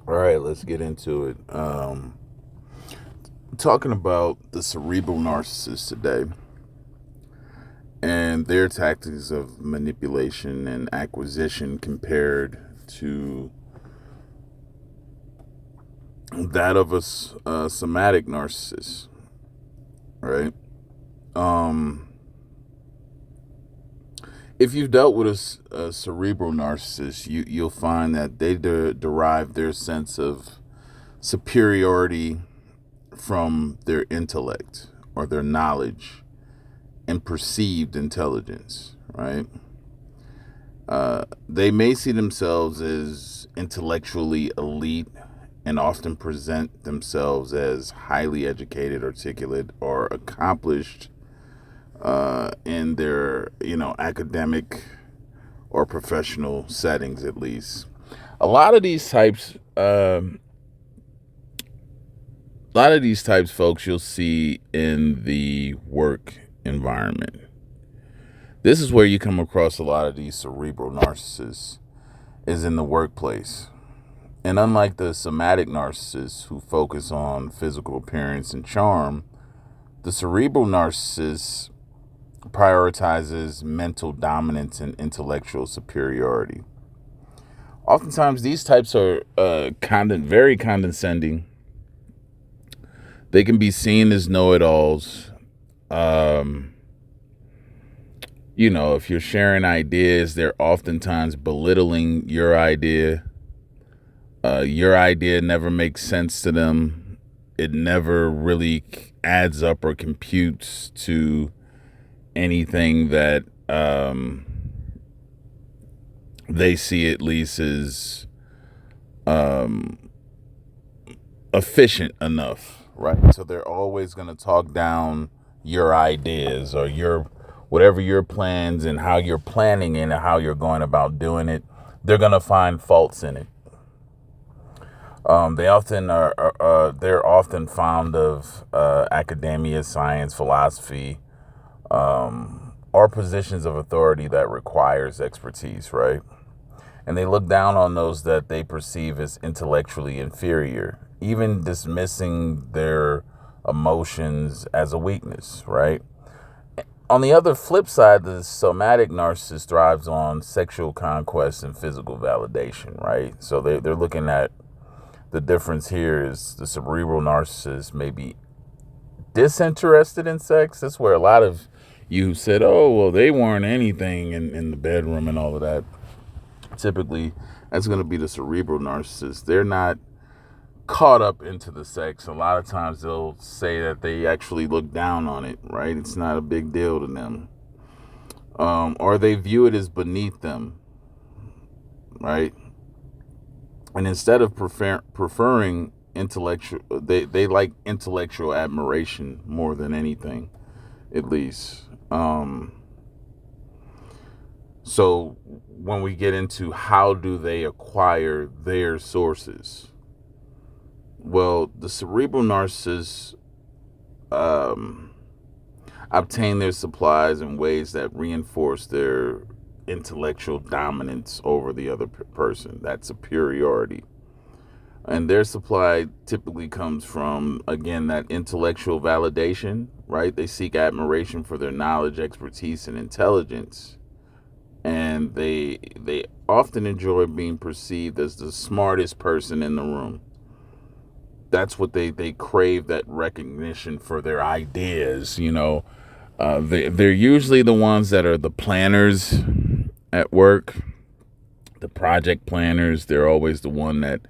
All right, let's get into it. Talking about the cerebral narcissist today and their tactics of manipulation and acquisition compared to that of a somatic narcissist, right? Um, if you've dealt with a cerebral narcissist, you'll find that they derive their sense of superiority from their intellect or their knowledge and perceived intelligence, right? They may see themselves as intellectually elite and often present themselves as highly educated, articulate, or accomplished in their, academic or professional settings, at least. A lot of these types, folks, you'll see in the work environment. This is where you come across a lot of these cerebral narcissists, is in the workplace. And unlike the somatic narcissists who focus on physical appearance and charm, the cerebral narcissist prioritizes mental dominance and intellectual superiority. Oftentimes, these types are very condescending. They can be seen as know-it-alls. Um, if you're sharing ideas, they're oftentimes belittling your idea. Your idea never makes sense to them. It never really adds up or computes to anything that they see, at least, as efficient enough, right? So they're always going to talk down your ideas or whatever your plans and how you're planning and how you're going about doing it. They're going to find faults in it. They're often fond of academia, science, philosophy, or positions of authority that requires expertise, right? And they look down on those that they perceive as intellectually inferior, even dismissing their emotions as a weakness, right? On the other flip side, the somatic narcissist thrives on sexual conquest and physical validation, right? So they're looking at the difference here is the cerebral narcissist may be disinterested in sex. That's where a lot of you said, oh, well, they weren't anything in the bedroom and all of that. Typically, that's going to be the cerebral narcissist. They're not caught up into the sex. A lot of times they'll say that they actually look down on it, right? It's not a big deal to them. Or they view it as beneath them, right? And instead of preferring intellectual, they like intellectual admiration more than anything, at least. So when we get into how do they acquire their sources, well, the cerebral narcissists obtain their supplies in ways that reinforce their intellectual dominance over the other person, that superiority. And their supply typically comes from, again, that intellectual validation, right? They seek admiration for their knowledge, expertise, and intelligence. And they often enjoy being perceived as the smartest person in the room. That's what they crave, that recognition for their ideas. They're usually the ones that are the planners at work, the project planners. They're always the one that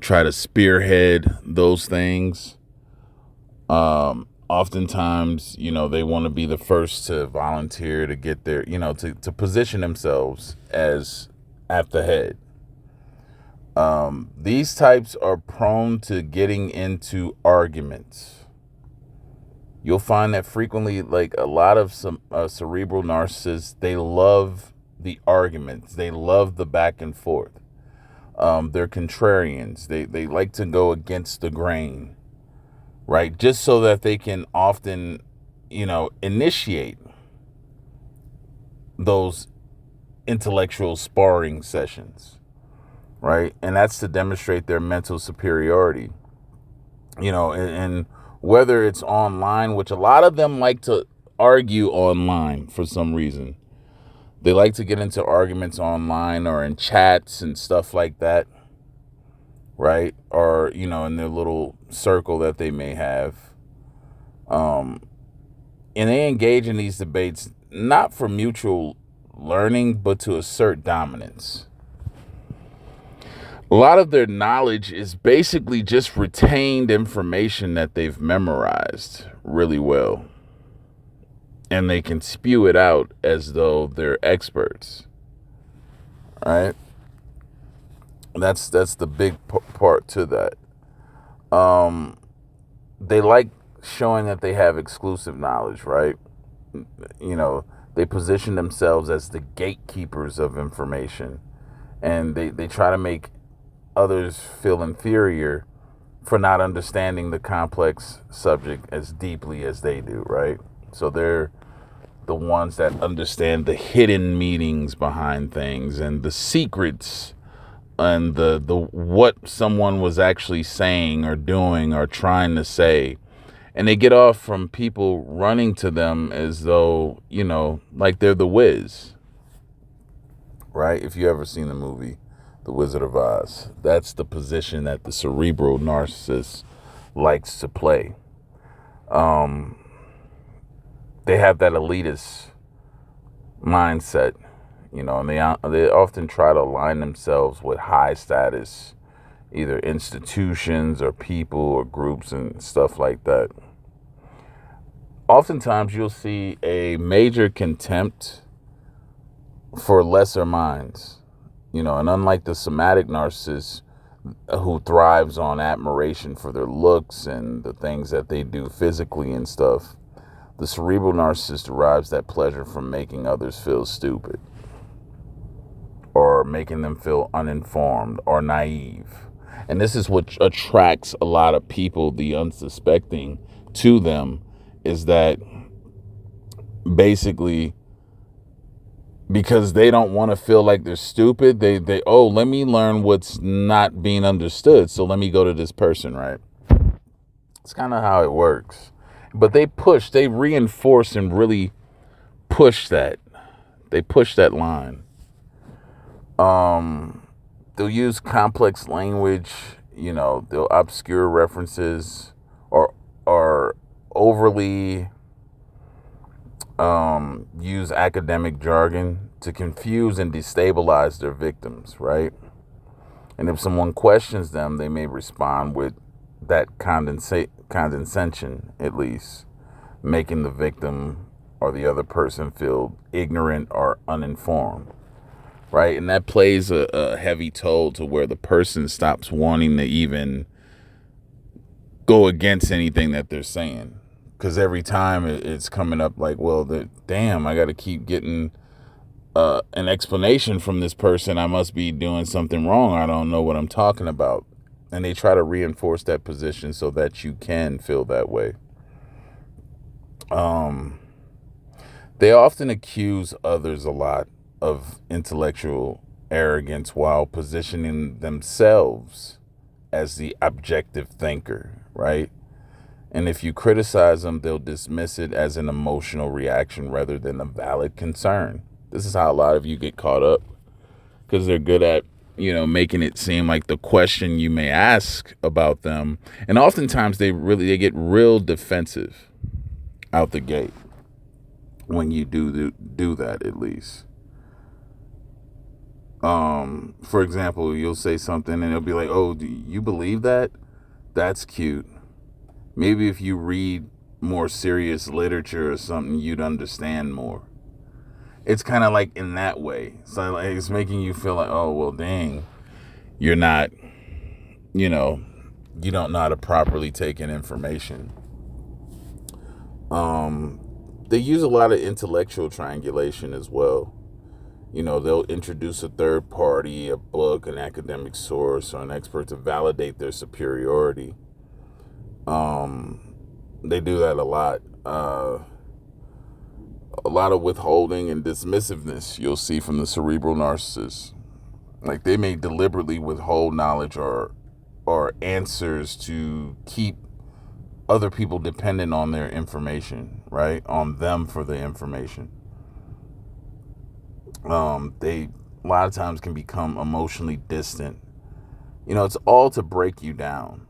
try to spearhead those things. Oftentimes, they want to be the first to volunteer to get there, to position themselves as at the head. These types are prone to getting into arguments. You'll find that frequently, like a lot of some cerebral narcissists, they love the arguments. They love the back and forth. They're contrarians. They like to go against the grain, right? Just so that they can often, initiate those intellectual sparring sessions. right? And that's to demonstrate their mental superiority. And whether it's online, which a lot of them like to argue online for some reason. They like to get into arguments online or in chats and stuff like that, right? Or, in their little circle that they may have. And they engage in these debates not for mutual learning, but to assert dominance. A lot of their knowledge is basically just retained information that they've memorized really well. And they can spew it out as though they're experts. Right? That's the big part to that. They like showing that they have exclusive knowledge, right? They position themselves as the gatekeepers of information. And they try to make others feel inferior for not understanding the complex subject as deeply as they do, right? So they're the ones that understand the hidden meanings behind things and the secrets and the what someone was actually saying or doing or trying to say. And they get off from people running to them as though, like they're the Wiz, right? If you ever seen the movie The Wizard of Oz, that's the position that the cerebral narcissist likes to play. They have that elitist mindset, and they often try to align themselves with high status, either institutions or people or groups and stuff like that. Oftentimes you'll see a major contempt for lesser minds, and unlike the somatic narcissist who thrives on admiration for their looks and the things that they do physically and stuff, the cerebral narcissist derives that pleasure from making others feel stupid or making them feel uninformed or naive. And this is what attracts a lot of people, the unsuspecting, to them, is that basically because they don't want to feel like they're stupid, they let me learn what's not being understood, so let me go to this person, right? It's kind of how it works. But they reinforce and really push that. They push that line. They'll use complex language, they'll obscure references or overly use academic jargon to confuse and destabilize their victims, right? And if someone questions them, they may respond with that condescension, at least, making the victim or the other person feel ignorant or uninformed, right? And that plays a heavy toll to where the person stops wanting to even go against anything that they're saying. Because every time it's coming up like, well, damn, I got to keep getting an explanation from this person. I must be doing something wrong. I don't know what I'm talking about. And they try to reinforce that position so that you can feel that way. They often accuse others a lot of intellectual arrogance while positioning themselves as the objective thinker, right? And if you criticize them, they'll dismiss it as an emotional reaction rather than a valid concern. This is how a lot of you get caught up, because they're good at, making it seem like the question you may ask about them. And oftentimes they get real defensive out the gate when you do that, at least. For example, you'll say something and they'll be like, oh, do you believe that? That's cute. Maybe if you read more serious literature or something, you'd understand more. It's kind of like in that way. So like, it's making you feel like, oh, well, dang, you're not, you don't know how to properly take in information. They use a lot of intellectual triangulation as well. They'll introduce a third party, a book, an academic source, or an expert to validate their superiority. They do that a lot. A lot of withholding and dismissiveness you'll see from the cerebral narcissist. Like they may deliberately withhold knowledge or answers to keep other people dependent on their information, right? On them for the information. They a lot of times can become emotionally distant. It's all to break you down,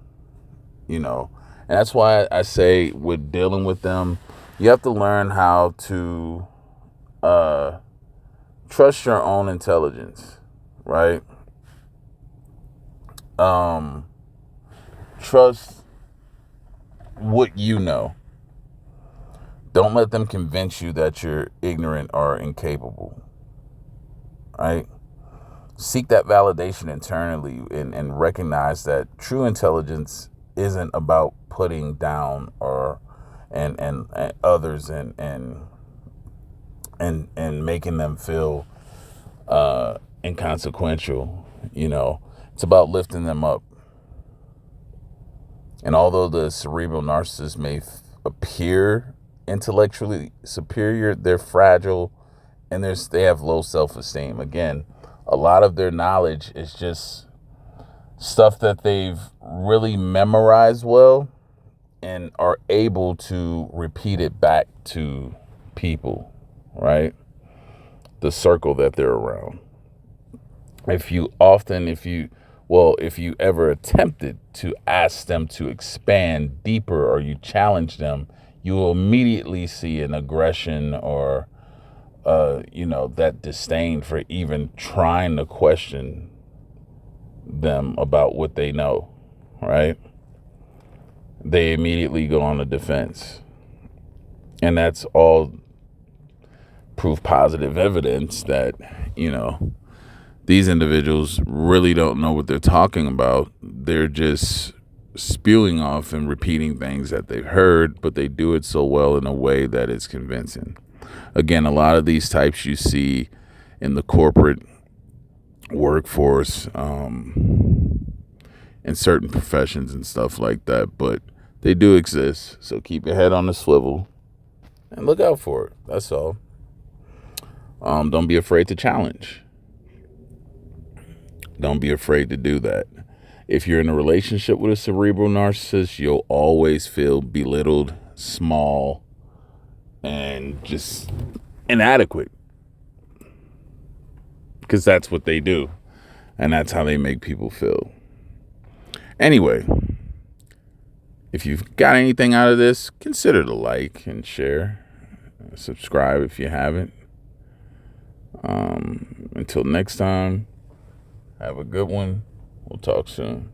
And that's why I say with dealing with them, you have to learn how to trust your own intelligence, right? Trust what you know. Don't let them convince you that you're ignorant or incapable, right? Seek that validation internally and recognize that true intelligence isn't about putting down or and others and making them feel inconsequential. It's about lifting them up. And although the cerebral narcissist may appear intellectually superior, they're fragile and they have low self-esteem. Again, a lot of their knowledge is just stuff that they've really memorized well and are able to repeat it back to people, right? The circle that they're around. If you ever attempted to ask them to expand deeper or you challenge them, you will immediately see an aggression or that disdain for even trying to question them about what they know, right? They immediately go on the defense. And that's all proof positive evidence that, these individuals really don't know what they're talking about. They're just spewing off and repeating things that they've heard, but they do it so well in a way that is convincing. Again, a lot of these types you see in the corporate workforce, in certain professions and stuff like that, but they do exist. So keep your head on the swivel and look out for it. That's all. Don't be afraid to challenge. Don't be afraid to do that. If you're in a relationship with a cerebral narcissist, you'll always feel belittled, small, and just inadequate. Because that's what they do. And that's how they make people feel. Anyway, if you've got anything out of this, consider to like and share. Subscribe if you haven't. Until next time, have a good one. We'll talk soon.